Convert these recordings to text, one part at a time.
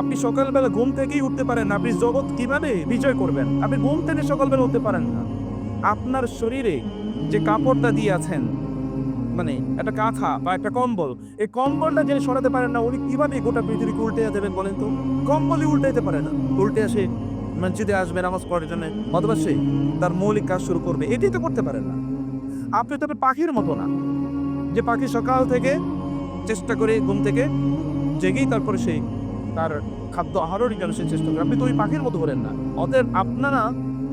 আপনি সকালবেলা ঘুম থেকেই উঠতে পারেন না, আপনি জগৎ কিভাবে বিজয় করবেন? আপনি ঘুম থেকে সকালবেলা উঠতে পারেন না। আপনার শরীরে যে কাপড়টা দিয়ে আছেন, মানে একটা কাঁথা বা একটা কম্বল, এই কম্বলটা যিনি সরাতে পারেন না, উনি কিভাবে গোটা পৃথিবীকে উল্টে দেবেন বলেন তো? কম্বলই উল্টাইতে পারে না। উল্টে আসে মসজিদে আসবে নামাজ পড়ার জন্য, অথবা সে তার মৌলিক কাজ শুরু করবে, এটাই তো করতে পারেন না। আপনি তবে পাখির মতো না, যে পাখি সকাল থেকে চেষ্টা করে ঘুম থেকে জেগেই তারপরে সেই তার খাদ্য আহারের জন্য সে চেষ্টা করে। আপনি তো ওই পাখির মতো হলেন না। অতএব আপনারা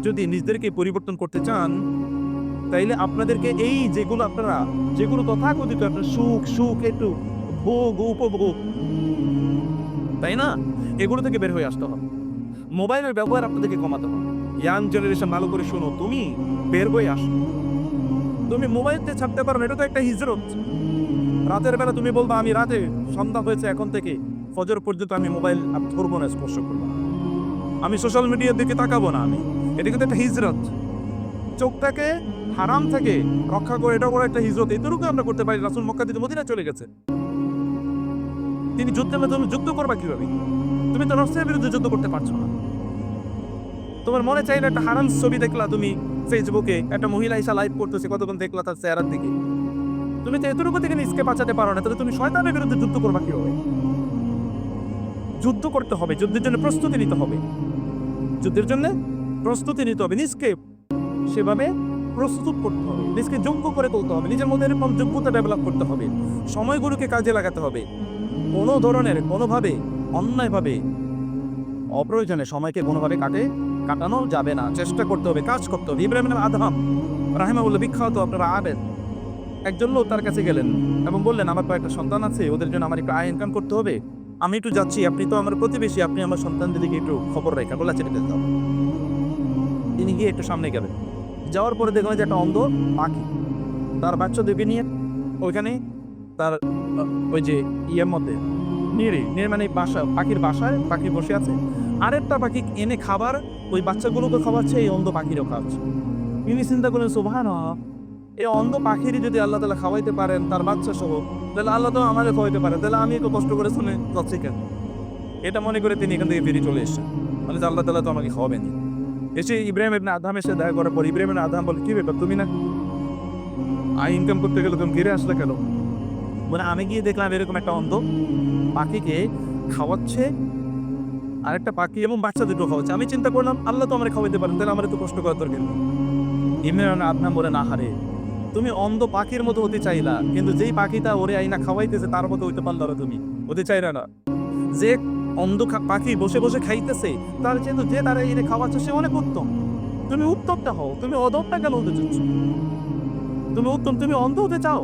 যদি নিজেদেরকে পরিবর্তন করতে চান, তাইলে আপনাদেরকে এই যেগুলো তথাকথিত আপনার সুখ একটু ভোগ উপভোগ, তাই না, এগুলো থেকে বের হয়ে আসতে হবে। মোবাইলের ব্যবহার আপনাদেরকে কমাতে হবে। ইয়াং জেনারেশন ভালো করে শোনো, তুমি বের হয়ে আসো। তুমি মোবাইলতে ছাড়তে পারো না, এটা তো একটা হিজরত। রাতের বেলা তুমি বলবা আমি রাতে সন্ধ্যা হয়েছে এখন থেকে ফজর পর্যন্ত আমি মোবাইল আর ধরবো না, স্পর্শ করবো না, আমি সোশ্যাল মিডিয়ার দিকে তাকাবো না। এটা কিন্তু একটা হিজরত। চোখটাকে হারাম থেকে রক্ষা করে, এটা বড় একটা হিজরত। এতটুকু আমরা করতে পারি। রাসূল মক্কা থেকে মদিনায় চলে গেছে, তিনি যুদ্ধের মাধ্যমে যুদ্ধ করবা কিভাবে? তুমি তো নফসের বিরুদ্ধে যুদ্ধ করতে পারছো না। তোমার মনে চাইলে একটা হারাম ছবি দেখলা তুমি ফেসবুকে, একটা মহিলা এসে লাইভ করতেছে, কতক্ষণ দেখলা তার চেহারার দিকে, তুমি তো এতটুকু থেকে নিজকে বাঁচাতে পারো না, তাহলে তুমি শয়তানের বিরুদ্ধে যুদ্ধ করবা কিভাবে? যুদ্ধ করতে হবে, যুদ্ধের জন্য প্রস্তুতি নিতে হবে, যুদ্ধের জন্য প্রস্তুতি নিতে হবে, নিজকে সেভাবে প্রস্তুত করতে হবে, নিজকে যোগ্য করে তুলতে হবে, নিজের মধ্যে এরকম যোগ্যতা ডেভেলপ করতে হবে, সময়গুলোকে কাজে লাগাতে হবে। কোনোভাবে অন্যায়ভাবে অপ্রয়োজনে সময়কে কোনোভাবে কাটানো যাবে না। চেষ্টা করতে হবে, কাজ করতে হবে। ইব্রাহিম আদহাম রাহিমাহুল্লাহ, বিখ্যাত আপনারা আবেদ, একজন লোক তার কাছে গেলেন এবং বললেন আমার কয়েকটা সন্তান আছে, ওদের জন্য আমার একটু আয় ইনকাম করতে হবে, আমি একটু যাচ্ছি, আপনি তো আমার প্রতিবেশী, আপনি আমার সন্তানদের দিকে একটু খবর রেখা গোলা চেটে দাও। তিনি গিয়ে একটু সামনে গেলেন, যাওয়ার পরে দেখলেন যে একটা অন্ধ পাখি তার বাচ্চাদেরকে নিয়ে ওইখানে তার ওই যে ইয়ের মধ্যে নিয়ে মানে পাখির বাসায় পাখি বসে আছে, আরেকটা পাখি এনে খাবার ওই বাচ্চাগুলোকে খাওয়াচ্ছে, এই অন্ধ পাখিরও খাওয়াচ্ছে। তিনি চিন্তা করলেন সুবহানাল্লাহ, এই অন্ধ পাখিরই যদি আল্লাহ তাআলা খাওয়াইতে পারেন তার বাচ্চা সহ, তাহলে আল্লাহ তো আমাদের খাওয়াইতে পারে, তাহলে আমি একটু কষ্ট করে শুনে যাচ্ছি কেন? এটা মনে করে তিনি এখান থেকে ফিরে চলে এসেছেন, মানে যে আল্লাহ তাআলা তো আমাকে খাওয়াবেনি। এসে ইব্রাহিম ইবনে আদহামের সাথে দেখা করার পর ইব্রাহিম ইবনে আদহাম বলে, কি ব্যাপার, তুমি না আয় ইনকাম করতে গেলে তুমি ফিরে আসলে কেন? মানে আমি গিয়ে দেখলাম এরকম একটা অন্ধ পাখিকে খাওয়াচ্ছে, আরেকটা পাখি এবং বাচ্চা দুটো খাওয়াচ্ছে। আমি চিন্তা করলাম আল্লাহ তো আমার খাওয়াইতে পারেন, তাহলে আমার তো কষ্ট করার দরকার নেই। ইমরান আদনাম বলে, না হারে, তুমি অন্ধ পাখির মতো হতে চাইলা, কিন্তু যেই পাখিটা ওরে আইনা খাওয়াইতেছে তার মতো হইতে পারলো না, তুমি হতে চাইলা না। যে অন্ধ পাখি বসে বসে খাইতেছে, তার যেহেতু যে তারা এনে খাওয়াচ্ছে সে অনেক উত্তম। তুমি উত্তমটা হও, তুমি অধমটা কেন হতে চাচ্ছ? তুমি উত্তম, তুমি অন্ধ হতে চাও,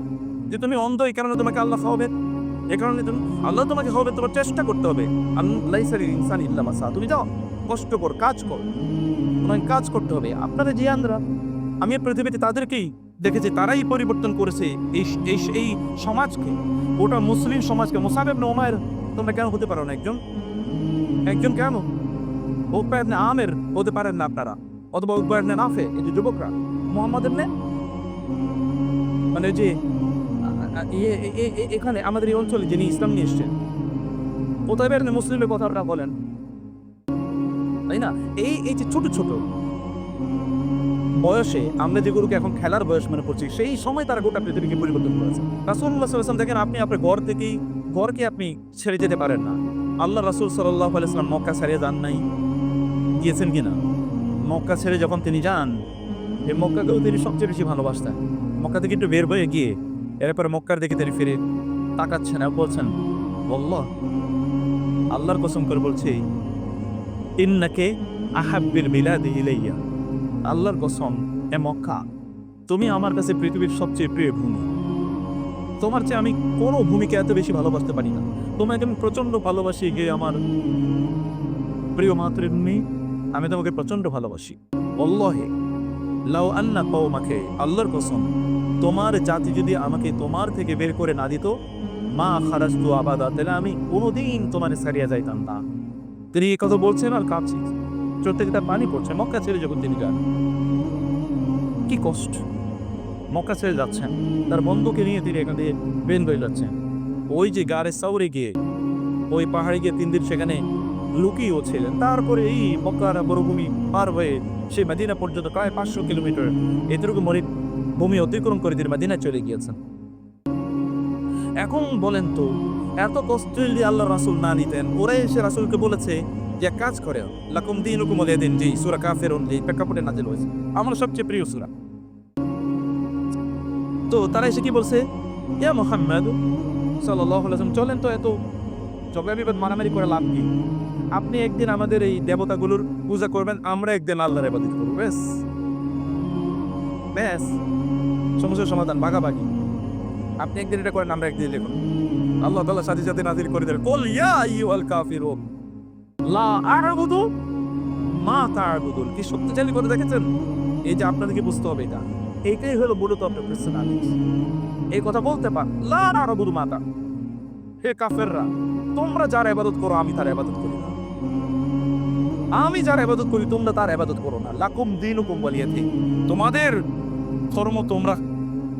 যে তুমি অন্ধ এই কারণে তোমাকে আল্লাহ খাওয়াবে, এই কারণে তুমি আল্লাহ তোমাকে খাওয়াবে, তোমার চেষ্টা করতে হবে। আল্লাহ ইনসান ইল্লা মাসা, তুমি যাও কষ্ট কর, কাজ কর, তোমাকে কাজ করতে হবে। আপনারা জিয়ানরা, আমি পৃথিবীতে তাদেরকেই দেখেছি, তারাই পরিবর্তন করেছে এই এই এই সমাজকে, ওটা মুসলিম সমাজকে। মুসাব ইবনে উমাইর তোমরা কেন হতে পারো না একজন কেন? উকবা ইবনে আমের হতে পারেন না আপনারা, অথবা উকবা ইবনে নাফে, এই যে যুবকরা, মুহাম্মদ ইবনে মানে যে এখানে আমাদের এই অঞ্চলে যিনি ইসলাম নিয়ে এসছেন, কোথায় বের মুসলিমের কথাটা বলেন, তাই না? এই যে ছোট ছোট বয়সে আমরা যেগুলোকে এখন খেলার বয়স মনে পড়ছি, সেই সময় তারা গোটা পৃথিবীকে পরিবর্তন করেছে। রাসূলুল্লাহ সাল্লাল্লাহু আলাইহি ওয়াসাল্লাম দেখেন, আপনি আপনার ঘরকে আপনি ছেড়ে যেতে পারেন না। আল্লাহ রাসূল সাল্লাল্লাহু আলাইহি ওয়াসাল্লাম মক্কা ছেড়ে যান নাই, গিয়েছেন কিনা? মক্কা ছেড়ে যখন তিনি যান, এই মক্কাকেও তিনি সবচেয়ে বেশি ভালোবাসতেন। মক্কা থেকে একটু বের হয়ে গিয়ে এরপরে মক্কার দিকে তিনি ফিরে তাকাচ্ছেন আর বলছেন, আল্লাহ, আল্লাহর কসম করে বলছি, ইন্নাকে আহাব্বিল বিলাদি ইলাইয়া, আল্লাহর কসম, এ মক্কা, তুমি আমার কাছে পৃথিবীর সবচেয়ে প্রিয় ভূমি। তোমার চেয়ে আমি কোনো ভূমিকে এত বেশি ভালোবাসতে পারি না। তোমাকে আমি প্রচন্ড ভালোবাসি, গিয়ে আমার প্রিয় মাতৃভূমি, আমি তোমাকে প্রচন্ড ভালোবাসি। আল্লাহে লাউ আন্না কওমাকে, আল্লাহর কসম, তোমার জাতি যদি আমাকে তোমার থেকে বের করে না দিত, মা খারাজতু আবাদা, তাহলে আমি কোনোদিন তোমার ছাড়িয়া যাইতাম না। তিনি এই কথা বলছেন আর কাঁদছেন, চোখ থেকে তার পানি পড়ছে। মক্কা ছেড়ে যখন তিনি যান, কি কষ্ট, মক্কা ছেড়ে যাচ্ছেন, তার বন্ধুকে নিয়ে তিনি এখান থেকে বের হয়ে যাচ্ছেন। ওই যে গারে সাউরে গিয়ে, ওই পাহাড়ে গিয়ে 3 দিন সেখানে লুকিয়েও ছিলেন। তারপরে এই মক্কার মরুভূমি পার হয়ে সে মদিনা পর্যন্ত প্রায় 500 কিলোমিটার এতটুকু ভূমি অতিক্রম করে তিনি মদিনায় চলে গিয়েছেন। এখন বলেন তো, এত কষ্ট যদি আল্লাহ রাসূল না নিতেন, ওরা এসে রাসূলকে বলেছে যে এক কাজ করে, লাকুম দীনুকুম ওয়ালিয়া দীন, জি সূরা কাফিরুন এই প্রেক্ষাপটে নাযিল হয়েছে, আমার সবচেয়ে প্রিয় সূরা। তো তারা এসে কি বলছে, ইয়া মুহাম্মদ সাল্লাল্লাহু আলাইহি ওয়াসাল্লাম, চলেন তো, এত ঝগড়া বিবাদ মারামারি করে লাভ কি? আপনি একদিন আমাদের এই দেবতাগুলোর পূজা করবেন, আমরা একদিন আল্লাহর ইবাদত করব, ব্যাস ব্যাস, সমস্যার সমাধান ভাগাভাগি। আপনি একদিন এটা করেন, আমরা একদিন এটা করি। আল্লাহ তাআলা সাথে সাথে নাযিল করে দেন, কুল ইয়া আইয়ুহাল কাফিরুন লা আ'বুদু মা তা'বুদুন। কি শক্তিশালী করে দেখেছেন? এই যে আপনাদেরকে বুঝতে হবে, এইটাই হলো মূলত আপনার পার্সোনালিটি। এই কথা বলতে পার, লা আ'বুদু মা তা, হে কাফেররা, তোমরা যার ইবাদত করো আমি তার ইবাদত করি না, আমি যার ইবাদত করি তোমরা তার ইবাদত করো না। লাকুম দীনুকুম ওয়ালিয়া দীন, তোমাদের ধর্ম তোমরা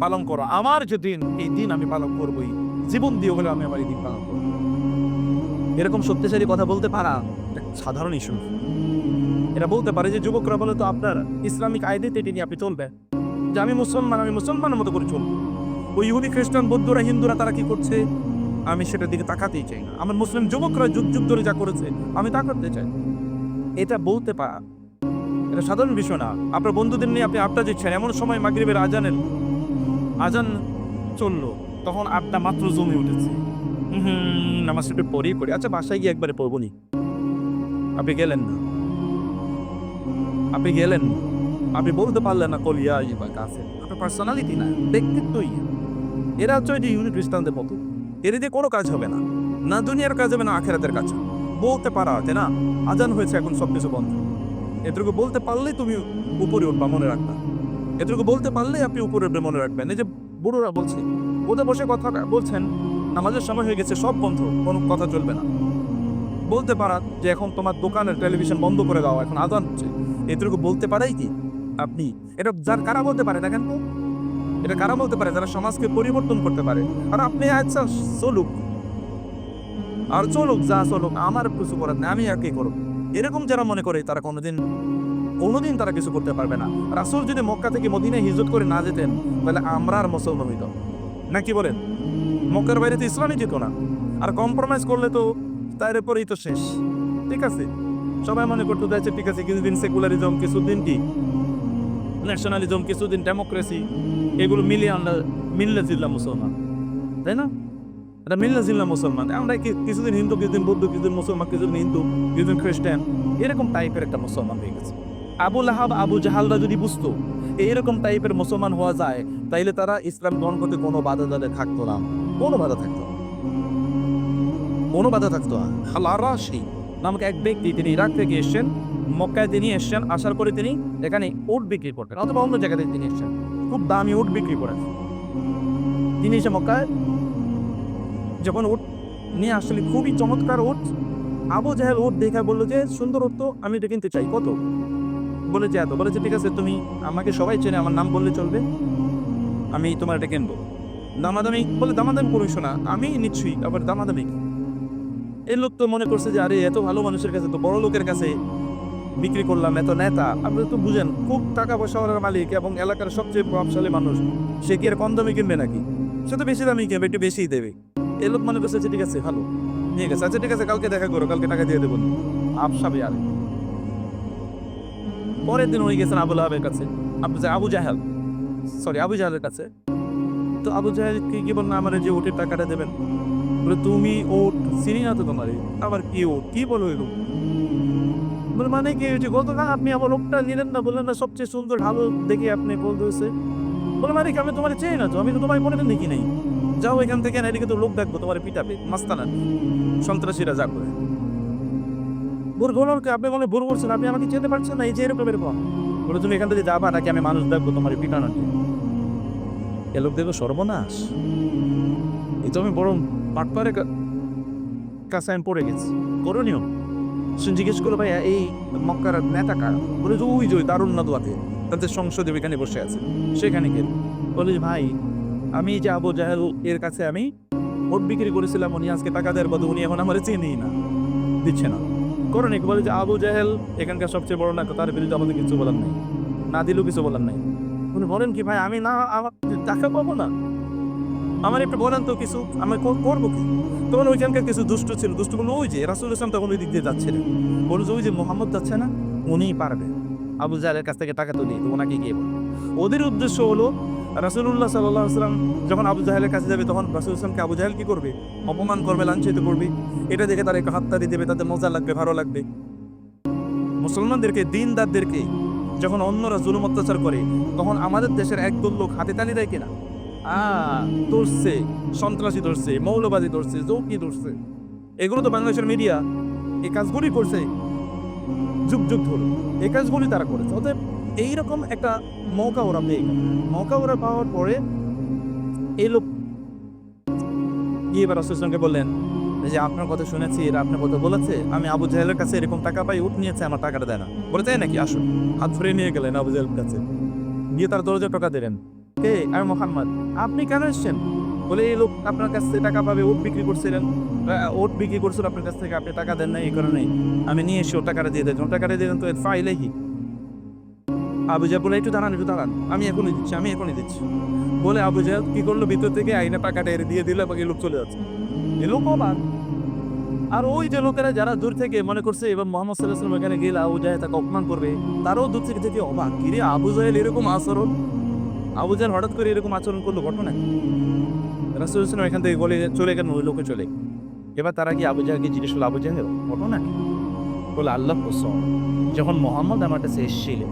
পালন করো, আমার যে দিন এই দিন আমি পালন করবই, জীবন দিয়ে হলে আমি আমার এই দিন পালন করব। এরকম শক্তিশালী কথা বলতে পারা একটা সাধারণ ইস্যু। এটা বলতে পারে যে যুবকরা বলে, তো আপনার ইসলামিক আইডেন্টিটি নিয়ে আপনি চলবে, যে আমি মুসলমান, আমি মুসলমানের মতো করে চলবো। ওই ইহুদি খ্রিস্টান বৌদ্ধরা হিন্দুরা তারা কি করছে আমি সেটার দিকে তাকাতেই চাই না। আমার মুসলিম যুবকরা যুগ যুগ ধরে যা করেছে আমি তা করতে চাই। এটা বলতে পারা এটা সাধারণ বিষয় না। আপনার বন্ধুদের নিয়ে আপনি আড্ডা দিচ্ছেন, এমন সময় মাগরিবের আজান চললো, তখন আড্ডা মাত্র জমে উঠেছে, নামাজ একটু পরেই করি, আচ্ছা বাসায় গিয়ে একবারে পড়বো নি। আপনি গেলেন না, আপনি বলতে পারলেন না কলিয়া ইবা কাছে, আপনার পার্সোনালিটি না, ব্যক্তিত্বই। এরা হচ্ছে ওই যে ইউনিট খ্রিস্টানদের মতো, এর দিয়ে কোনো কাজ হবে না, না দুনিয়ার কাজ হবে না আখেরাতের কাজ। বলতে পারা আছে না, আজান হয়েছে এখন সবকিছু বন্ধ, এটুকু বলতে পারলেই তুমি উপরে উঠবা, মনে রাখবা। এটুকু বলতে পারলেই আপনি উপরে উঠবে, মনে রাখবেন। এই যে বুড়োরা বলছে, ওদের বসে কথা বলছেন, নামাজের সময় হয়ে গেছে, সব বন্ধ, কোনো কথা চলবে না। বলতে পারা যে এখন তোমার দোকানের টেলিভিশন বন্ধ করে দাও, এখন আজান হচ্ছে, এটুকু বলতে পারাই কি আপনি? এটা কারা বলতে পারে দেখেন তো, এটা কারা বলতে পারে? যারা সমাজকে পরিবর্তন করতে পারে। আর আপনি আচ্ছা চলুক যা চলুক, আমার কিছু করার নেই, আমি আর কি করব, এরকম যারা মনে করে তারা কোনোদিন তারা কিছু করতে পারবে না। রাসূল যদি মক্কা থেকে মদিনায় হিজরত করে না যেতেন, তাহলে আমরা আর মুসলমান হইতাম না, কি বলেন? মক্কার বাইরে তো ইসলামই যেত না, আর কম্প্রোমাইজ করলে তো তার উপরেই তো শেষ। ঠিক আছে, সবাই মনে করতে যাচ্ছে ঠিক আছে, কিছুদিন সেকুলারিজম, কিছুদিন কি ন্যাশনালিজম, কিছুদিন ডেমোক্রেসি, এগুলো মিললে জিল্লা মুসলমান, তাই না? এটা মিললে জিল্লা মুসলমান। আমরা কিছুদিন হিন্দু, কিছুদিন বৌদ্ধ, কিছুদিন মুসলমান, কিছুদিন হিন্দু, কিছুদিন খ্রিস্টান, এরকম টাইপের একটা মুসলমান হয়ে গেছে। আবু লাহাব, আবু জাহালরা যদি বুঝতো এইরকম টাইপের মুসলমান হওয়া যায়, তাইলে তারা ইসলাম গ্রহণ করতে কোনো বাধা থাকতো না, কোনো বাধা থাকতো না। হালারাশি নামক এক ব্যক্তি, তিনি ইরাক থেকে এসেছেন, মক্কায় তিনি এসেছেন, আসার পরে তিনি এখানে উট বিক্রি করতেন, অথবা অন্য জায়গাতে তিনি এসেছেন, খুব দামি উট বিক্রি করেন। তিনি এসে মক্কায় যখন উট নিয়ে আসলে খুবই চমৎকার উট, আবু জাহেল উট দেখে বললো যে সুন্দর উট তো, আমি এটা কিনতে চাই, কত? বলে যে এত। বলেছে ঠিক আছে, তুমি আমাকে সবাই চেনে, আমার নাম বললে চলবে, আমি তোমার এটা কিনবো। দামাদামি বলে, দামাদামি করিস না, আমি নিচ্ছি, আবার দামাদামি। এই লোক তো মনে করছে যে আরে এত ভালো মানুষের কাছে, তো বড় লোকের কাছে বিক্রি করলাম, এত নেতা, আপনি তো বুঝেন, খুব টাকা পয়সাওয়ালার মালিক এবং এলাকার সবচেয়ে প্রভাবশালী মানুষ, সে কি আর কম দামে কিনবে নাকি? সে তো বেশি দামই কিনবে, একটু বেশিই দেবে। এই লোক মনে করছে ঠিক আছে, ভালো নিয়ে গেছে, আচ্ছা ঠিক আছে, কালকে দেখা করো, কালকে টাকা দিয়ে দেবো, আপসাবে। আরে পরের দিন হয়ে গেছেন আবু লাহাবের কাছে, আবু জাহেলের কাছে। তো আবু জাহেল কি বল না, আমার যে ওটের টাকাটা দেবেন। বলে তুমি ওট চিনি না তো, তোমার আবার কি ওট, কি বলো এরকম? বলে মানে কি হয়েছে, গতকাল আপনি আমার ওটটা নিলেন না, বললেন না সবচেয়ে সুন্দর ভালো দেখে আপনি বলতে হয়েছে। বলে মানে কি, আমি তোমার চেয়ে না তো, আমি তো তোমার মনে দেখি নাই, যাও এখান থেকে, না এদিকে তো লোক দেখবো, তোমার পিটাবে মাস্তানা সন্ত্রাসীরা যা করে। বুড় আপনি বলে বুড় করছেন, আপনি আমাকে চেতে পারছেন না, এই যে এরকম। বলে তুমি এখান থেকে যাবা নাকি আমি মানুষ দেখবো তোমার পিটানো? এ লোক দেখবো সর্বনাশ, এই তো আমি বড় পাটপারে কাছে আমি পড়ে গেছি, করণীয়। জিজ্ঞেস করলো ভাইয়া এই মক্কার নেতা কারা? বলে যে ওই যে দারুন নাদওয়াতে, তাদের সংসদে এখানে বসে আছে, সেখানে গেল। বলে ভাই আমি যে আবু জাহেল এর কাছে আমি ভোট বিক্রি করেছিলাম, উনি আজকে টাকা দেওয়ার বদলে উনি এখন আমার চেনেই না, দিচ্ছে না। করেন কি বলে যে আবু জাহেল এখানকার সবচেয়ে বড় না, তার বিরুদ্ধে আমাদের কিছু বলার নাই, না দিলেও কিছু বলার নাই। উনি বলেন কি ভাই আমি না আমার টাকা পাবো না, আমার একটু বলেন তো কিছু, আমি করবো কি? তখন ওইখানকার কিছু দুষ্ট ছিল, দুষ্ট বললো ওই যে রাসূল ইসলাম তখন ওই দিক দিয়ে যাচ্ছিলেন, বললো যে ওই যে মোহাম্মদ যাচ্ছে না, উনিই পারবে আবু জাহেলের কাছ থেকে টাকা তো নিই, তো ওনাকে গিয়ে বল। ওদের উদ্দেশ্য হলো রাসূলুল্লাহ সাল্লাল্লাহু আলাইহি ওয়াসাল্লাম যখন আবু জাহেলের কাছে যাবে তখন রাসূল ইসলামকে আবু জাহেল কি করবে, অপমান করবে, লাঞ্ছিত করবে। এটা দেখে তারা একটু হাততালি দেবে, তাদের মজা লাগবে, ভালো লাগবে। মুসলমানদেরকে, দিনদারদেরকে যখন অন্যরা জুলুম অত্যাচার করে তখন আমাদের দেশের একদল লোক হাতে তালি দেয় কিনা, ধরছে, সন্ত্রাসী ধরছে, মৌলবাদী ধরছে, জঙ্গি ধরছে। এগুলো তো বাংলাদেশের মিডিয়া এই কাজগুলি করছে যুগ যুগ ধরে, এই কাজগুলি তারা করেছে। অতএব এইরকম একটা মৌকা ওরা পেয়ে গেল। মৌকা ওরা পাওয়ার পরে এই লোক গিয়ে এবার রাসূল সাল্লাল্লাহু আলাইহি ওয়াসাল্লামকে বললেন যে আপনার কথা শুনেছি, এরা আপনার কথা বলেছে, আমি আবু জাহেলের কাছে এরকম টাকা পাই, উঠ নিয়েছে, আমার টাকাটা দেয় না। বলে তাই নাকি, আসুন। হাত ধরে নিয়ে গেলেন আবু জাহেলের কাছে, গিয়ে তার 10,000 টাকা দিলেন। কে? আমি মুহাম্মদ। আপনি কেন এসেছেন? বলে এই লোক আপনার কাছ থেকে টাকা পাবে, ওট বিক্রি করছিলেন, ওট বিক্রি করছিল আপনার কাছ থেকে, আপনি টাকা দেন নাই, এই কারণে আমি নিয়ে এসে ওর টাকাটা দিয়ে দেন। টাকাটা দিয়ে দেন তো এর ফাইলেহি। আবু জাহেল বলে একটু দাঁড়ান, একটু দাঁড়ান, আমি এখনই দিচ্ছি, আমি এখনই দিচ্ছি। বলে আবু জাহেল কি করলো, ভিতর থেকে আইনা টাকাটা এর দিয়ে দিল এবং এই লোক চলে যাচ্ছে। এই লোক অবাক। আর ওই যে লোকেরা যারা দূর থেকে মনে করছে এবার মোহাম্মদ সাল্লাল্লাহু আলাইহি ওয়াসাল্লাম এখানে গেলে আবু জাহেল তাকে অপমান করবে, তারাও দূর থেকে থেকে অবাক, কিরে আবু জাহেল এরকম আচরণ, আবু জাহেল হঠাৎ করে এরকম আচরণ করলো, ঘটনা কি? রাসূল সাল্লাল্লাহু আলাইহি ওয়াসাল্লাম এখান থেকে চলে গেলেন, ওই লোকে চলে। এবার তারা কি আবু জাহেলকে জিজ্ঞেস করলো, আবু জাহেল ঘটনা কি? বলে আল্লাহ কসম, যখন মোহাম্মদ আমার কাছে এসেছিল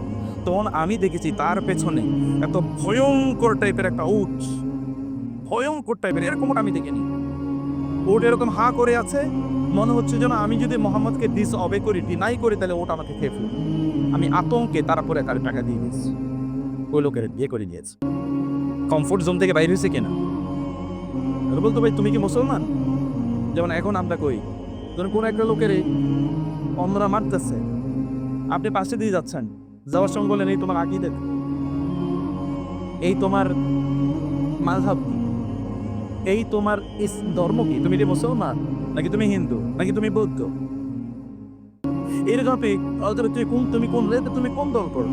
তখন আমি দেখেছি তার পেছনে এত ভয়ঙ্কর টাইপের একটা উট, ভয়ঙ্কর টাইপের, এরকম আমি দেখিনি। উট এরকম হা করে আছে, মনে হচ্ছে যেন আমি যদি মোহাম্মদকে ডিসঅবে করি, ডিনাই করি, তাহলে ওটা আমাকে খেয়ে ফেলবে। আমি আতঙ্কে তারপরে তার টাকা দিয়ে দিয়েছি, ওই লোকের বিয়ে করে দিয়েছে। কমফোর্ট জোন থেকে বাইরে হয়েছে কিনা? বলতো ভাই তুমি কি মুসলমান? যেমন এখন আমরা কই, যখন কোন একটা লোকের অন্যরা মারতেছে, আপনি পাশে দিয়ে যাচ্ছেন, যাওয়ার সঙ্গে বলেন এই তোমার আকীদা, এই তোমার মাযহাব কি, এই তোমার ধর্ম কি, তুমি কি মুসলমান নাকি তুমি হিন্দু নাকি তুমি বৌদ্ধ, এরকম তুমি কোন তুমি কোন দল করো,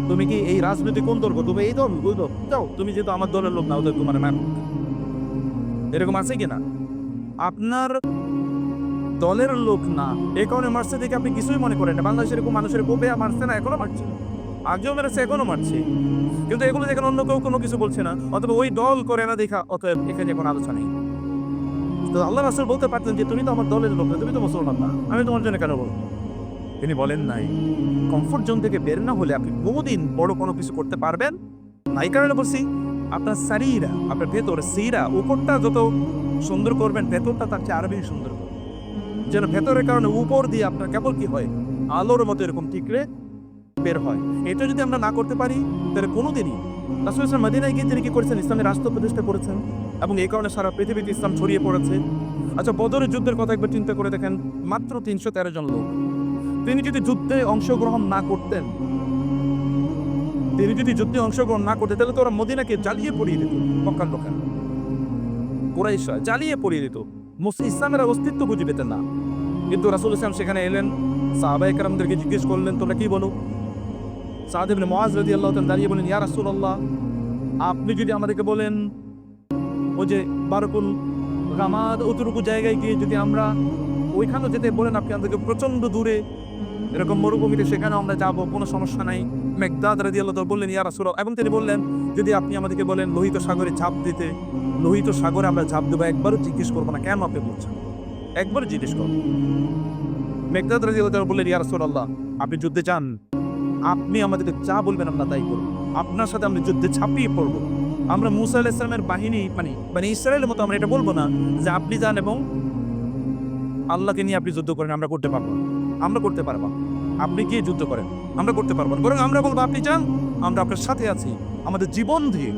তুমি কি এই রাজনীতি কোন দল করো, তুমি এই দল ওই দল, যাও তুমি যেহেতু আমার দলের লোক না, ওদের তোমার ম্যাম, এরকম আছে কিনা? আপনার দলের লোক না এই কারণে মারছে দেখে আপনি কিছুই মনে করেন না। বাংলাদেশের এরকম মানুষের কোপে মারছে না, এখনো মারছে, আগেও মেরেছে, এখনো মারছে, কিন্তু এগুলো দেখেন অন্য কেউ কোনো কিছু বলছে না, অথবা ওই দল করে না দেখা, অতএব এখানে কোনো আলোচনা নেই। তো আল্লাহ রাসূল বলতে পারতেন যে তুমি তো আমার দলের লোক না, তুমি তো মুসলমান না, আমি তোমার জন্য কেন বলবো? তিনি বলেন নাই। কমফোর্ট জোন থেকে বের না হলে আপনি কোনোদিন বড় কোনো কিছু করতে পারবেন না। এই কারণে বলছি, আপনার সারিরা, আপনার ভেতর সিরা, উপরটা যত সুন্দর করবেন, ভেতরটা তার চেয়ে আরো বেশি সুন্দর করবেন, যেন ভেতরের কারণে উপর দিয়ে আপনার কেবল কি হয়, আলোর মতো এরকম টিকরে বের হয়। এটা যদি আমরা না করতে পারি তাহলে কোনোদিনই, রাসূল সাল্লাল্লাহু আলাইহি ওয়াসাল্লাম মদিনায় গিয়ে তিনি কি করেছেন, ইসলামের রাষ্ট্র প্রতিষ্ঠা করেছেন, এবং এই কারণে সারা পৃথিবীতে ইসলাম ছড়িয়ে পড়েছে। আচ্ছা, বদরের যুদ্ধের কথা একবার চিন্তা করে দেখেন, মাত্র 313 জন লোক, তিনি যদি যুদ্ধে অংশগ্রহণ না করতেন, তাহলে তো ওরা মদিনাকে জ্বালিয়ে পড়িয়ে দিত, মক্কার লোকেরা, কুরাইশরা জ্বালিয়ে পড়িয়ে দিত, ইসলামের অস্তিত্ব খুঁজে পেতেন না। কিন্তু রাসূল ইসলাম সেখানে এলেন, সাহাবায়ে কেরামদেরকে জিজ্ঞেস করলেন তোমরা কি বলো? সাদ ইবনে মুআজ রাদিয়াল্লাহু তাআলা দাঁড়িয়ে বলেন, ইয়া রাসূলুল্লাহ, আপনি যদি আমাদেরকে বলেন ওই যে বারকুল গামাদ অতটুকু জায়গায় গিয়ে যদি আমরা ওইখানে যেতে বলেন, আপনি আমাদেরকে প্রচন্ড দূরে এরকম মরুভূমিতে, সেখানে আমরা যাবো, কোনো সমস্যা নাই। মেকদাদ রাদিয়াল্লাহু তাআলা বললেন, ইয়া রাসূলুল্লাহ, এবং তিনি বললেন যদি আপনি আমাদেরকে বলেন লোহিত সাগরে ঝাঁপ দিতে, লোহিত সাগরে আমরা ঝাঁপ দেবো, একবারও জিজ্ঞেস করবো না কেন আপনি বলছেন, একবারও জিজ্ঞেস করবো। মেকদাদ রাদিয়াল্লাহু তাআলা বললেন, ইয়া রাসূলুল্লাহ, আপনি যুদ্ধে যান, আপনি আমাদেরকে যা বলবেন আমরা তাই করব, আপনার সাথে আমরা যুদ্ধে ঝাঁপিয়ে পড়বো। আমরা মূসা আলাইহিস সালামের বাহিনী মানে ইসরায়েলের মতো আমরা এটা বলবো না যে আপনি যান এবং আল্লাহকে নিয়ে আপনি যুদ্ধ করেন, আমরা করতে পারবো, আমরা করতে পারবো, আপনি গিয়ে যুদ্ধ করেন, আমরা করতে পারবো না, বরং আমরা বলবো আপনি যান, আমরা আপনার সাথে আছি, আমাদের জীবন দিয়ে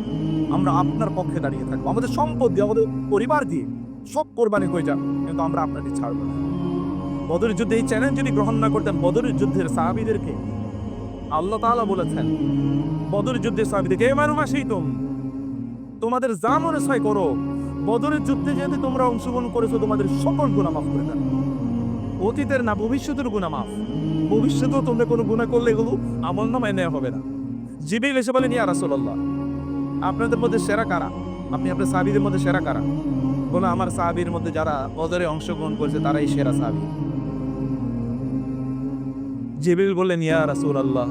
আমরা আপনার পক্ষে দাঁড়িয়ে থাকবো, আমাদের সম্পদ দিয়ে, আমাদের পরিবার দিয়ে সব কোরবানি হয়ে যান, কিন্তু আমরা আপনাকে ছাড়বো না। বদরের যুদ্ধে এই চ্যালেঞ্জ যদি গ্রহণ না করতেন, বদরের যুদ্ধের সাহাবীদেরকে আল্লাহ তাআলা বলেছেন, বদরের যুদ্ধের সাহাবীদেরকে তোমাদের যা মনে চায় করো, বদরের যুদ্ধে যেহেতু তোমরা অংশগ্রহণ করেছো, তোমাদের সকল গুনাহ মাফ করে দেন। অতীতের না ভবিষ্যতের গুনাহ মাফ। ভবিষ্যতেও তোমরা কোনো গুনাহ করলে এগুলো আমলনামায় নেওয়া হবে না। জিবরিল এসে বলেন, ইয়া রাসূলুল্লাহ, আপনাদের মধ্যে সেরা কারা? আপনি আপনার সাহাবীদের মধ্যে সেরা কারা? বলে, আমার সাহাবীর মধ্যে যারা বদরে অংশগ্রহণ করেছে তারাই সেরা সাহাবী। জিবরিল বললেন, ইয়া রাসূলুল্লাহ,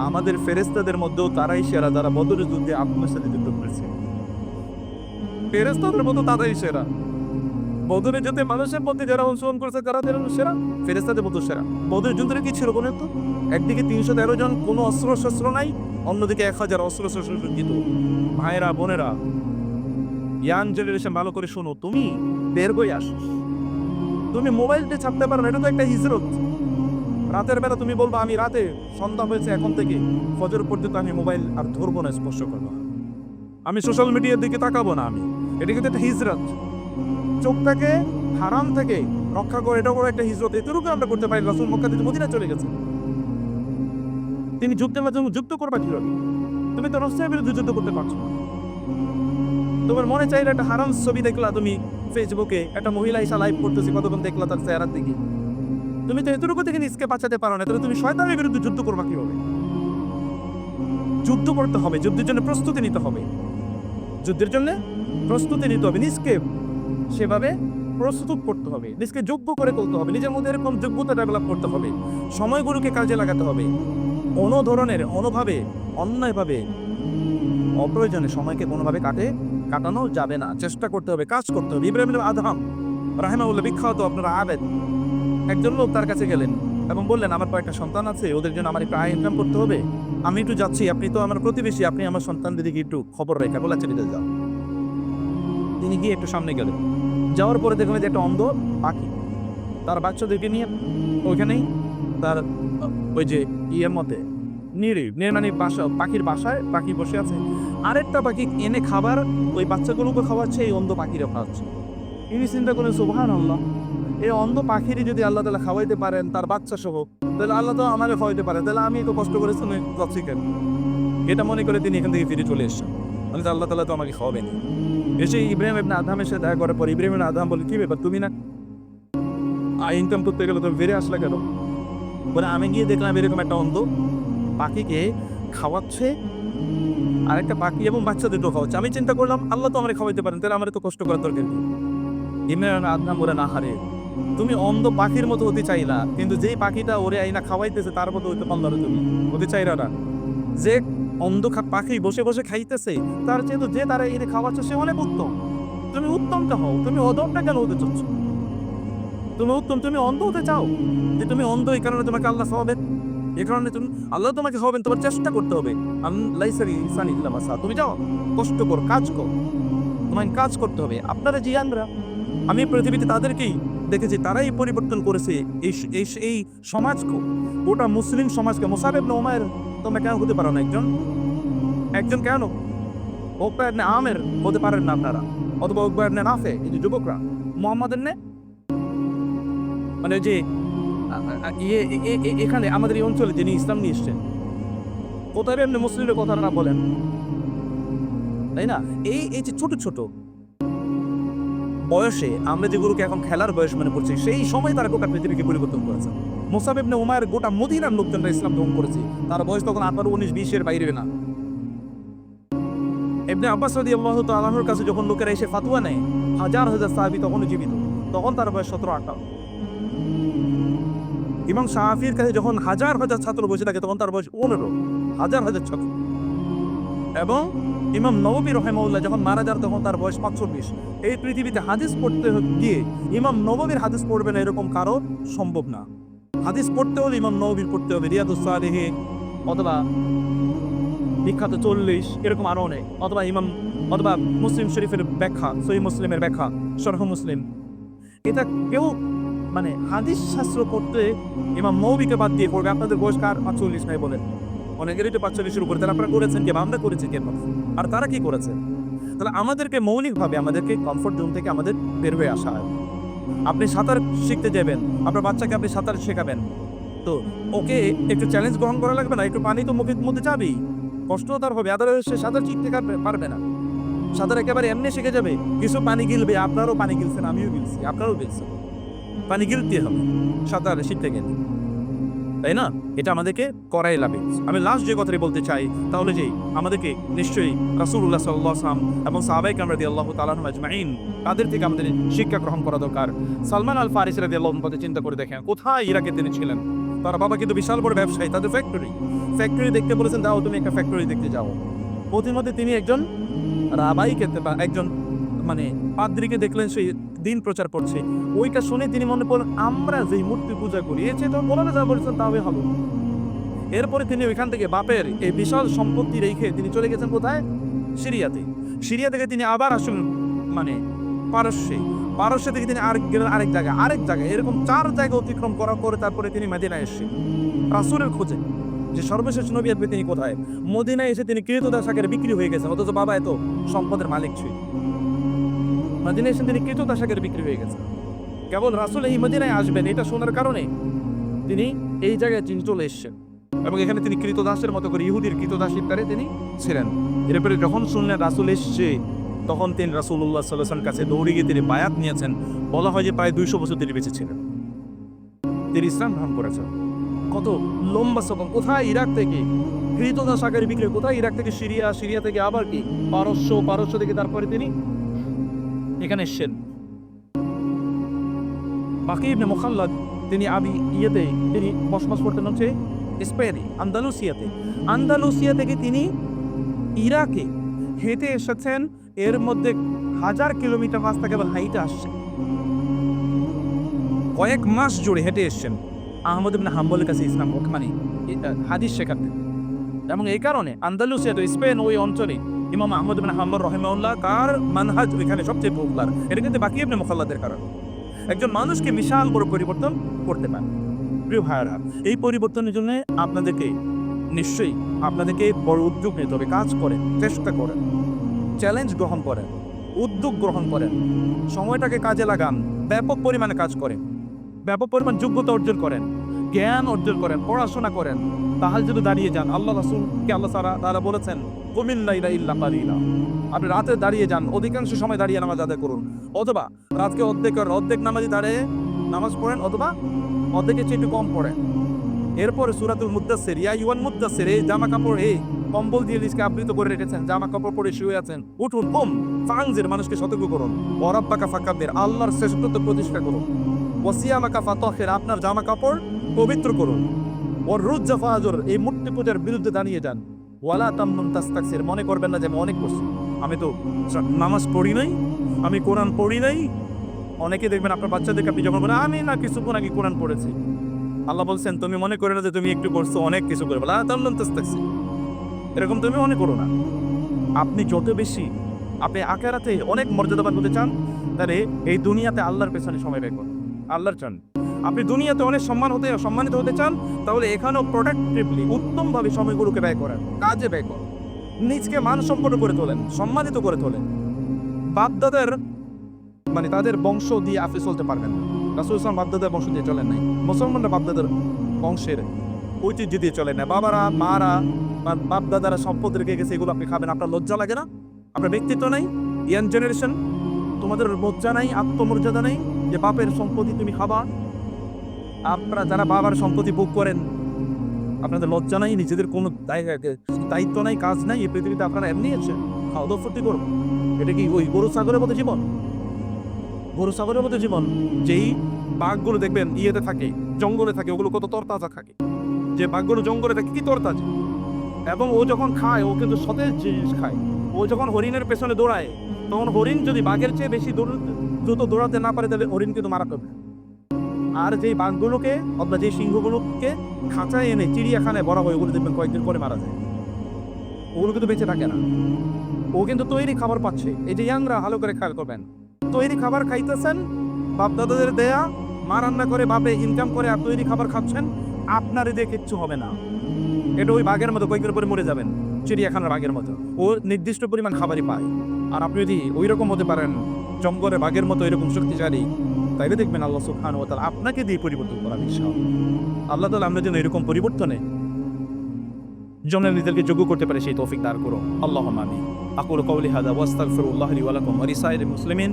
আমাদের ফেরেশতাদের মধ্যেও তারাই সেরা যারা বদরের যুদ্ধে আপনার সাথে যুদ্ধ করেছে। ফেরেশতাদের মধ্যে তারাই সেরা। বদরের যুদ্ধে মানুষের মধ্যে যারা অংশগ্রহণ করেছে তারা সেরা, ফেরেশতাদের মধ্যে সেরা। বদরের যুদ্ধে কি ছিল বলেন তো? একদিকে ৩১৩ জন, কোনো অস্ত্র শস্ত্র নাই, অন্যদিকে ১,০০০ অস্ত্র শস্ত্র সজ্জিত। ভাইরা বোনেরা, ইয়াং জেনারেশন ভালো করে শোনো, তুমি বের হয়ে আসো। তুমি মোবাইল দিয়ে ছাপতে পারো না, এটা তো একটা হিজরত। রাতের বেলা তুমি বলবো, আমি রাতে সন্ধ্যা হয়েছে এখন থেকে ফজর পর্যন্ত আমি মোবাইল আর ধরবো না, স্পর্শ করবো না, আমি সোশ্যাল মিডিয়ার দিকে তাকাবো না। এটা কিন্তু একটা হিজরত। চোখটাকে হারাম থেকে রক্ষা করে, এটা বড় একটা হিজরত। এতটুকু আমরা করতে পারি। রাসূল মক্কা থেকে মদিনা চলে গেছে, তিনি যুদ্ধের মাধ্যমে যুদ্ধ করবা কিভাবে? তুমি তো রাসূলের বিরুদ্ধে যুদ্ধ করতে পারছো না। তোমার মনে চাইলে একটা হারাম ছবি দেখলা তুমি ফেসবুকে, একটা মহিলা এসে লাইভ করতেছে, কতক্ষণ দেখলা তার চেহারার দিকে, তুমি তো এতটুকু থেকে নিজকে বাঁচাতে পারো না, তাহলে তুমি শয়তানের বিরুদ্ধে যুদ্ধ করবা কিভাবে? যুদ্ধ করতে হবে, যুদ্ধের জন্য প্রস্তুতি নিতে হবে, যুদ্ধের জন্য প্রস্তুতি নিতে হবে, নিজকে সেভাবে প্রস্তুত করতে হবে, নিজকে যোগ্য করে তুলতে হবে, নিজের মধ্যে এরকম যোগ্যতা ডেভেলপ করতে হবে, সময়গুলোকে কাজে লাগাতে হবে। কোনো ধরনের অন্যভাবে, অন্যায়ভাবে, অপ্রয়োজনে সময়কে কোনোভাবে কাটানো যাবে না। চেষ্টা করতে হবে, কাজ করতে হবে। ইব্রাহিম আদহাম রাহিমাহুল্লাহ, বিখ্যাত আপনারা আবেদ, একজন লোক তার কাছে গেলেন এবং বললেন, আমার কয়েকটা সন্তান আছে, ওদের জন্য আমার একটু আয় ইনকাম করতে হবে, আমি একটু যাচ্ছি, আপনি তো আমার প্রতিবেশী, আপনি আমার সন্তানদের দিকে একটু খবর রেখে বলে চলে যাও। তিনি গিয়ে একটু সামনে গেলেন, যাওয়ার পরে দেখবেন যে একটা অন্ধ পাখি তার বাচ্চাদেরকে নিয়ে ওইখানেই তার ওই যে ইয়ের মধ্যে মানে পাখির বাসায় পাখি বসে আছে, আরেকটা পাখি এনে খাবার ওই বাচ্চাগুলোকে খাওয়াচ্ছে, এই অন্ধ পাখিরা খাওয়াচ্ছে। তিনি চিন্তা করেন, সুবহানাল্লাহ, এই অন্ধ পাখিরই যদি আল্লাহ তাআলা খাওয়াইতে পারেন তার বাচ্চা সহ, তাহলে আল্লাহ তো আমাকে খাওয়াইতে পারে, তাহলে আমি তো কষ্ট করে যাচ্ছি কেন? এটা মনে করে তিনি এখান থেকে ফিরে চলে এসেছেন। আল্লাহ তাআলা তো আমাকে খাওয়াবেন। এসে ইব্রাহিম ইবনে আদহামের সাথে দেখা করার পর ইব্রাহিম ইবনে আদহাম বলে, কি ব্যাপার, তুমি না ইনকাম করতে গেলে তুমি ফিরে আসলে কেন? বলে, আমি গিয়ে দেখলাম এরকম একটা অন্ধ পাখিকে খাওয়াচ্ছে, আরেকটা পাখি এবং বাচ্চাদেরকেও খাওয়াচ্ছে। আমি চিন্তা করলাম, আল্লাহ তো আমার খাওয়াইতে পারেন, তাহলে আমার তো কষ্ট করার দরকার নেই। ইব্রাহিম আদহাম বলে, না হারে, তুমি অন্ধ পাখির মতো হতে চাইলা, কিন্তু যেই পাখিটা ওরে আইনা খাওয়াইতেছে তার মতো হইতে পারলো না, তুমি হতে চাইলা না। যে অন্ধ পাখি বসে বসে খাইতেছে, তার চেয়ে তো যে তারা এনে খাওয়াচ্ছে সে অনেক উত্তম। তুমি উত্তমটা হও, তুমি অধমটা কেন হতে চাচ্ছ? তুমি উত্তম, তুমি অন্ধ হতে চাও, যে তুমি অন্ধ এই কারণে তোমাকে আল্লাহ খাওয়াবেন, এই কারণে তুমি আল্লাহ তোমাকে খাওয়াবেন, তোমার চেষ্টা করতে হবে। তুমি যাও, কষ্ট কর, কাজ কর, তোমায় কাজ করতে হবে। আপনারা জিয়ানরা, আমি পৃথিবীতে তাদেরকেই দেখেছি, তারাই পরিবর্তন করেছে এই সমাজকে, গোটা মুসলিম সমাজকে। মুসাব ইবনে উমাইর তোমরা কেন হতে পারো না? একজন কেন? উকবা ইবনে আমের হতে পারেন না আপনারা, অথবা উকবা ইবনে নাফে, এই যে যুবকরা, মুহাম্মাদের নে মানে যে এখানে আমাদের এই অঞ্চলে যিনি ইসলাম নিয়ে এসছেন, কোথায় এমনি মুসলিমের কথা না বলেন, তাই না? এই যে ছোট ছোট বয়সে আমরা যেগুলোকে এখন খেলার বয়স মনে করছি, সেই সময় তারা গোটা পৃথিবীকে পরিবর্তন করেছে। মুসাব ইবনে উমাইর গোটা মদিনার লোকজনরা ইসলাম গ্রহণ করেছে, তার বয়স তখন 18, 19, 20 এর বাইরে না। ইবনে আব্বাস রাদিয়াল্লাহু তাআলা আনহুর কাছে যখন লোকেরা এসে ফাতোয়া নেয়, হাজার হাজার সাহাবী তখনও জীবিত, তখন তার বয়স 17, 18। ইমাম শাফির কাছে যখন হাজার হাজার ছাত্র বসে থাকে, তখন তার বয়স 15, হাজার হাজার ছাত্র। এবং ইমাম নববী রাহিমাহুল্লাহ যখন মারা যান, তখন তার বয়স 45। এই পৃথিবীতে হাদিস পড়তে গিয়ে ইমাম নববীর হাদিস পড়বে না এরকম কারো সম্ভব না। হাদিস পড়তে হলে ইমাম নববীর পড়তে হবে, রিয়াদুস সালিহিন অথবা বিখ্যাত 40 এরকম আরো অনেক, অথবা মুসলিম শরীফের ব্যাখ্যা, সহিহ মুসলিমের ব্যাখ্যা, শরহ মুসলিম। এটা কেউ মানে হাদিস শাস্ত্র পড়তে ইমাম নববীকে বাদ দিয়ে পড়বে। আপনাদের বয়স কার 45 নাই বলেন? অনেকেরই তো 45-এর উপরে। তারা আপনারা করেছেন কি? আমরা করেছি কেন? আর তারা কি করেছে? তাহলে আমাদেরকে মৌলিকভাবে আমাদেরকে কমফোর্ট জোন থেকে আমাদের বের হয়ে আসা হয়। আপনি সাঁতার শিখতে যাবেন, আপনার বাচ্চাকে আপনি সাঁতার শেখাবেন, তো ওকে একটু চ্যালেঞ্জ গ্রহণ করা লাগবে না? একটু পানি তো মুখের মধ্যে যাবেই, কষ্ট তার হবে, আদারওয়াইজ সে সাঁতার শিখতে পারবে না। সাঁতার একেবারে এমনি শিখে যাবে, কিছু পানি গিলবে। আপনারও পানি গিলছেন, আমিও গিলছি, আপনারও গিলছেন। পানি গিলতে হবে সাঁতার শিখতে গেলে, তাই না? এটা আমাদেরকে করাই লাগে। আমি লাস্ট যে কথাটি বলতে চাই তাহলে যে আমাদেরকে নিশ্চয়ই রাসূলুল্লাহ সাল্লাল্লাহু আলাইহি ওয়াসাল্লাম এবং সাহাবায়ে কেরাম রাদিয়াল্লাহু তাআলা আনহুম আজমাইন তাদের থেকে আমাদের শিক্ষা গ্রহণ করা দরকার। সালমান আল ফারিসি রাদিয়াল্লাহু আনহু কথা চিন্তা করে দেখেন, কোথায় ইরাকে তিনি ছিলেন। তার বাবা কিন্তু বিশাল বড় ব্যবসায়ী, তাদের ফ্যাক্টরি দেখতে বলেছেন, দাও তুমি একটা ফ্যাক্টরি দেখতে যাও। প্রতিমধ্যে তিনি একজন রাবাইকে বা একজন মানে পাদ্রীকে দেখলেন সেই দিন প্রচার করছে। ওইটা শুনে তিনি মনে করলেন আমরা যেই মূর্তি পূজা করি এসে তো কোরআনে যা বলেছেন তাহলে হবে। এরপরে তিনি ওইখান থেকে বাপের এই বিশাল সম্পত্তি রেখে তিনি চলে গেছেন কোথায়? সিরিয়াতে। সিরিয়া থেকে তিনি আবার আসলেন মানে পারস্যে থেকে তিনি আরেক জায়গায় এরকম 4 জায়গা অতিক্রম করার পরে তারপরে তিনি মদিনায় এসেছেন রাসূলের খোঁজে, যে সর্বশেষ নবী আসবে তিনি কোথায়। মদিনায় এসে তিনি ক্রীতদাস আকারে বিক্রি হয়ে গেছেন, অথচ বাবা এত সম্পদের মালিক ছিল। মদিনায় এসে তিনি ক্রীতদাস আকারে বিক্রি হয়ে গেছেন। কেবল রাসূল এই মদিনায় আসবেন এটা শোনার কারণে তিনি এই জায়গায় তিনি চলে এসেছেন এবং এখানে তিনি ক্রীতদাসের মতো করে ইহুদির ক্রীতদাস ইত্যাদি তিনি ছিলেন। এরপরে যখন শুনলেন রাসূল এসছে তখন তিনি রাসূলুল্লাহ সাল্লাল্লাহু আলাইহি ওয়াসাল্লাম কাছে দৌড়ে গিয়ে তিনি বায়াত নিয়েছেন। বলা হয় যে প্রায় 200 বছর তিনি বেঁচে ছিলেন, তিনি ইসলাম গ্রহণ করেছেন। কত লম্বা সফর, কোথায় ইরাক থেকে ক্রীতদাস আকারে বিক্রি, কোথায় ইরাক থেকে সিরিয়া থেকে আবার কি পারস্য থেকে তারপরে তিনি এখানে এসেছেন। বাকি ইবনে মুখাল্লাদ তিনি তিনি বসবাস করতেন হচ্ছে স্পেনে, আন্দালুসিয়া থেকে তিনি ইরাকে হেঁটে এসেছেন। এর মধ্যে 1000 কিলোমিটার রাস্তা কেবল হাইটে আসছে, কয়েক মাস জুড়ে হেঁটে এসছেন আহমদ ইবনে হাম্বলের কাছে ইসলাম মানে হাদিস শেখাতে। এবং এই কারণে আন্দালুসিয়া তো স্পেন ওই অঞ্চলে ইমাম আহমদ ইবনে হাম্বল রাহিমাহুল্লাহ তার মানহাজ ওইখানে সবচেয়ে পপুলার। এটা কিন্তু বাকি ইবনে মুখাল্লাদের কারণ একজন মানুষকে বিশাল বড় পরিবর্তন করতে পারে। প্রিয় ভাইয়েরা, এই পরিবর্তনের জন্য নিশ্চয়ই আপনাদেরকে বড় উদ্যোগ নিতে হবে। কাজ করেন, চেষ্টা করেন, চ্যালেঞ্জ গ্রহণ করেন, উদ্যোগ গ্রহণ করেন, সময়টাকে কাজে লাগান, ব্যাপক পরিমাণে কাজ করেন, ব্যাপক পরিমাণ যোগ্যতা অর্জন করেন, জ্ঞান অর্জন করেন, পড়াশোনা করেন। তাহলে যদি দাঁড়িয়ে যান, আল্লাহ রাসূলকে আল্লাহ তাআলা বলেছেন কুমিল লাইলা ইল্লা কালিলা, আপনি রাতে দাঁড়িয়ে যান, অধিকাংশ সময় দাঁড়িয়ে নামাজ আদায় করুন, অথবা রাতকে অর্ধেক নামাজে দাঁড়িয়ে নামাজ পড়েন, অথবা অর্ধেকের চেয়ে একটু কম পড়েন। এরপরে সূরাতুল মুদ্দাসসির, ইয়া আইয়ুহাল মুদ্দাসসির, এই জামা কাপড় কম্বল দিয়ে নিজকে আবৃত করে রেখেছেন, জামা কাপড় পরে শুয়ে আছেন, উঠুন, ফাংজির, মানুষকে সতর্ক করুন, ওয়া রাব্বাকা ফাকাব্বির, আল্লাহর শ্রেষ্ঠত্ব প্রতিষ্ঠা করুন, ওয়া সিয়ামাকা ফাতাহির, আপনার জামা কাপড় পবিত্র করুন, ওয়ার রুজ্জা ফাহাজুর, এই মূর্তি পূজার বিরুদ্ধে দাঁড়িয়ে যান, ওয়ালা তামনুন তাস্তাকসির, মনে করবেন না যে আমি অনেক করছি, আমি তো নামাজ পড়ি নাই, আমি কোরআন পড়ি নাই। অনেকে দেখবেন আপনার বাচ্চাদেরকে আপনি যখন বলেন আমি না কিছুক্ষণ আগে কোরআন পড়েছি, আল্লাহ বলছেন তুমি মনে করে না যে তুমি একটু করছো, অনেক কিছু করে বলা তামনুন তাস্তাকসির, এরকম তুমি মনে করো না। আপনি যত বেশি আপনি আখিরাতে অনেক মর্যাদাবান হতে চান, তাহলে এই দুনিয়াতে আল্লাহর পেছনে সময় ব্যয় করুন। আল্লাহর চান আপনি দুনিয়াতে অনেক সম্মানিত হতে চান, তাহলে এখানেও প্রোডাক্টিভলি উত্তমভাবে সময়গুলোকে ব্যয় করেন, কাজে ব্যয় করেন, নিজকে মানসম্পন্ন করে তোলেন, সম্মানিত করে তোলেন। বাপদাদার মানে তাদের বংশ দিয়ে আপনি চলতে পারবেন না। রাসূল সাল্লাল্লাহু আলাইহি ওয়াসাল্লাম বাপদাদার বংশ দিয়ে চলেন নাই, মুসলমানরা বাপদাদার বংশের ঐতিহ্য দিয়ে চলেন না। বাবারা মারা বাপদাদারা সম্পদ রেখে গেছে, এগুলো আপনি খাবেন, আপনার লজ্জা লাগে না? আপনার ব্যক্তিত্ব নাই? ইয়াং জেনারেশন, তোমাদের লজ্জা নাই, আত্মমর্যাদা নেই যে বাপের সম্পত্তি তুমি খাবা? আপনারা যারা বাবার সম্পত্তি ভোগ করেন, আপনাদের লজ্জা নাই? নিজেদের কোনো দায়িত্ব নাই, কাজ নাই, এই পৃথিবীতে আপনারা এমনি আছেন, খাওয়া দাওয়া ফুর্তি করুন। এটা কি ওই গরু ছাগলের মতো জীবন? গরু ছাগলের মতো জীবন? যেই বাঘগুলো দেখবেন ইয়েতে থাকে, জঙ্গলে থাকে, ওগুলো কত তরতাজা থাকে। যে বাঘগুলো জঙ্গলে থাকে কি তরতাজা, এবং ও যখন খায় ও কিন্তু সতেজ জিনিস খায়। ও যখন হরিণের পেছনে দৌড়ায়, তখন হরিণ যদি বাঘের চেয়ে বেশি দ্রুত দৌড়াতে না পারে, তাহলে হরিণ কিন্তু মারা যাবে। আর যেই বাঘগুলোকে অথবা যেই সিংহগুলোকে খাঁচায় এনে চিড়িয়াখানায় বড় হয়, ওগুলো দেখবেন কয়েকদিন পরে মারা যায়, ওগুলো কিন্তু বেঁচে থাকে না। ও কিন্তু তৈরি খাবার পাচ্ছে। এই যে ইয়াংরা ভালো করে খেয়াল করবেন, তৈরি খাবার খাইতেছেন, বাপ দাদাদের দেয়া, মা রান্না করে বাপে ইনকাম করে, আর তৈরি খাবার খাচ্ছেন, আপনার এদের কিচ্ছু হবে না। এটা ওই বাঘের মতো কয়েকদিন পরে মরে যাবেন, চিড়িয়াখানার বাঘের মতো। ও নির্দিষ্ট পরিমাণ খাবারই পায়। আর আপনি যদি ওই রকম হতে পারেন, জঙ্গলে বাঘের মতো এরকম শক্তিশালী, তাইলে দেখবেন আল্লাহ সুবহানাহু ওয়া তাআলা আপনাকে দিয়ে পরিবর্তন করা ইনশাআল্লাহ। আল্লাহ তাআলা আমরা যেন এরকম পরিবর্তনে জন্য নিজেদেরকে যোগ্য করতে পারে সেই তৌফিক দান করুন। আল্লাহুম্মা আমিন। আকুলু কাওলি হাযা ওয়া আস্তাগফিরুল্লাহ লি ওয়া লাকুম ওয়া লিসাইরিল মুসলিমিন।